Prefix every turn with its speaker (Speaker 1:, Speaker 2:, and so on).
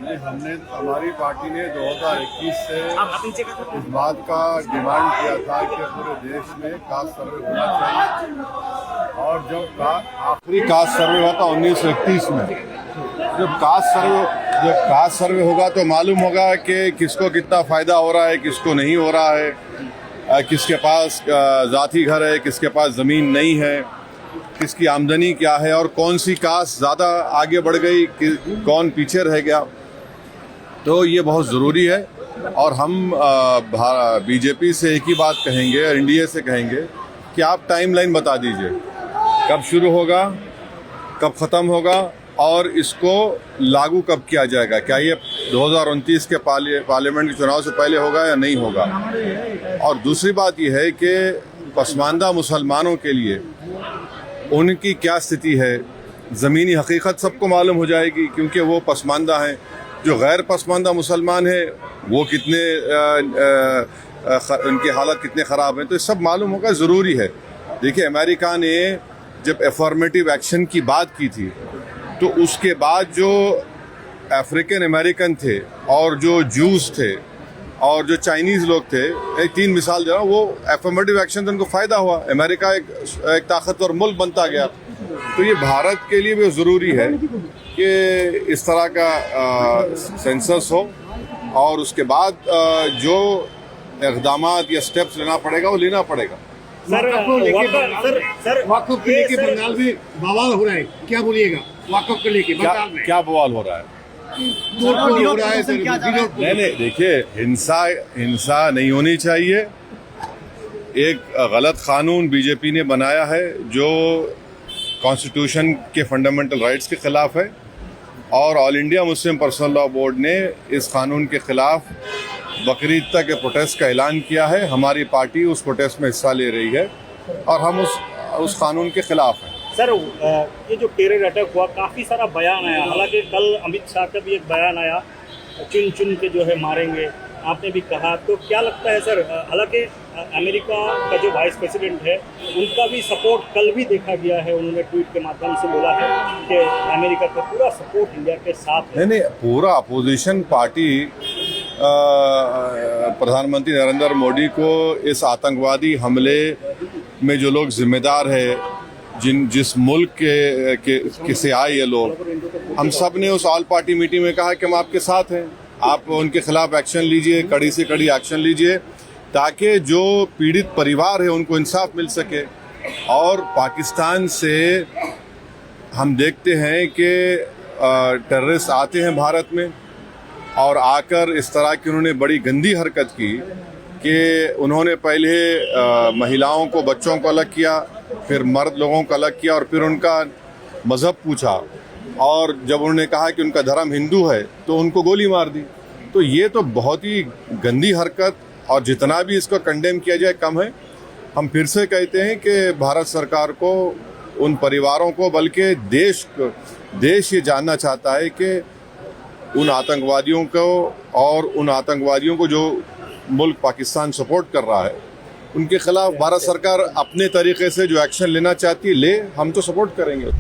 Speaker 1: हमने हमारी पार्टी ने 2021 से इस बात का डिमांड किया था कि पूरे देश में कास्ट सर्वे होना चाहिए। और जब आखिरी कास्ट सर्वे हुआ था 1931 में, जब कास्ट सर्वे होगा तो मालूम होगा कि किसको कितना फ़ायदा हो रहा है, किसको नहीं हो रहा है, किसके पास ज़ाती घर है, किसके पास ज़मीन नहीं है, किसकी आमदनी क्या है और कौन सी कास्ट ज़्यादा आगे बढ़ गई, कौन पीछे रह गया। तो ये बहुत ज़रूरी है और हम बीजेपी से एक ही बात कहेंगे और एनडीए से कहेंगे कि आप टाइमलाइन बता दीजिए, कब शुरू होगा, कब ख़त्म होगा और इसको लागू कब किया जाएगा। क्या ये 2029 के पार्लियामेंट के चुनाव से पहले होगा या नहीं होगा। और दूसरी बात ये है कि पसमानदा मुसलमानों के लिए उनकी क्या स्थिति है, ज़मीनी हकीकत सबको मालूम हो जाएगी क्योंकि वो पसमानदा हैं। जो गैर पसमानदा मुसलमान है वो कितने उनकी हालत कितने ख़राब हैं, तो ये सब मालूम होगा, ज़रूरी है। देखिए, अमेरिका ने जब अफर्मेटिव एक्शन की बात की थी तो उसके बाद जो अफ्रीकन अमेरिकन थे और जो जूस थे और जो चाइनीज़ लोग थे, एक 3 मिसाल दे रहा हूँ, वो अफर्मेटिव एक्शन से उनको फ़ायदा हुआ, अमेरिका एक ताकतवर मुल्क बनता गया। तो ये भारत के लिए भी ज़रूरी है कि इस तरह का सेंसस हो और उसके बाद जो इक़दामात या स्टेप्स लेना पड़ेगा वो लेना पड़ेगा।
Speaker 2: सर, वाक़फ़ को लेके बंगाल में बवाल हो रहा है, क्या बोलिएगा? वाक़फ़ को लेके बंगाल में क्या
Speaker 1: बवाल हो रहा है?
Speaker 2: हो रहा है सर?
Speaker 1: नहीं, देखिए, हिंसा नहीं होनी चाहिए। एक गलत कानून बीजेपी ने बनाया है जो कॉन्स्टिट्यूशन के फंडामेंटल राइट्स के खिलाफ है और all India Muslim personal law board ने इस कानून के खिलाफ बकरीद तक के प्रोटेस्ट का ऐलान किया है। हमारी पार्टी उस प्रोटेस्ट में हिस्सा ले रही है और हम उस कानून के खिलाफ हैं।
Speaker 3: सर, ये जो टेरर अटैक हुआ, काफ़ी सारा बयान आया, हालांकि कल अमित शाह का भी एक बयान आया, चुन चुन के जो है मारेंगे, आपने भी कहा। तो क्या लगता है सर, हालांकि अमेरिका का जो वाइस प्रेसिडेंट है उनका भी सपोर्ट कल भी देखा गया है, उन्होंने ट्वीट के माध्यम से बोला है कि अमेरिका का पूरा सपोर्ट इंडिया के साथ है।
Speaker 1: नहीं, पूरा अपोजिशन पार्टी प्रधानमंत्री नरेंद्र मोदी को इस आतंकवादी हमले में जो लोग जिम्मेदार है, जिस मुल्क के से आए ये लोग, हम सब ने उस ऑल पार्टी मीटिंग में कहा कि हम आपके साथ हैं, आप उनके खिलाफ एक्शन लीजिए, कड़ी से कड़ी एक्शन लीजिए ताकि जो पीड़ित परिवार है उनको इंसाफ मिल सके। और पाकिस्तान से हम देखते हैं कि टेररिस्ट आते हैं भारत में और आकर इस तरह की उन्होंने बड़ी गंदी हरकत की कि उन्होंने पहले महिलाओं को, बच्चों को अलग किया, फिर मर्द लोगों को अलग किया और फिर उनका मज़हब पूछा और जब उन्होंने कहा कि उनका धर्म हिंदू है तो उनको गोली मार दी। तो ये तो बहुत ही गंदी हरकत और जितना भी इसको कंडेम किया जाए कम है। हम फिर से कहते हैं कि भारत सरकार को, उन परिवारों को, बल्कि देश ये जानना चाहता है कि उन आतंकवादियों को और उन आतंकवादियों को जो मुल्क पाकिस्तान सपोर्ट कर रहा है उनके खिलाफ भारत सरकार अपने तरीके से जो एक्शन लेना चाहती है ले, हम तो सपोर्ट करेंगे।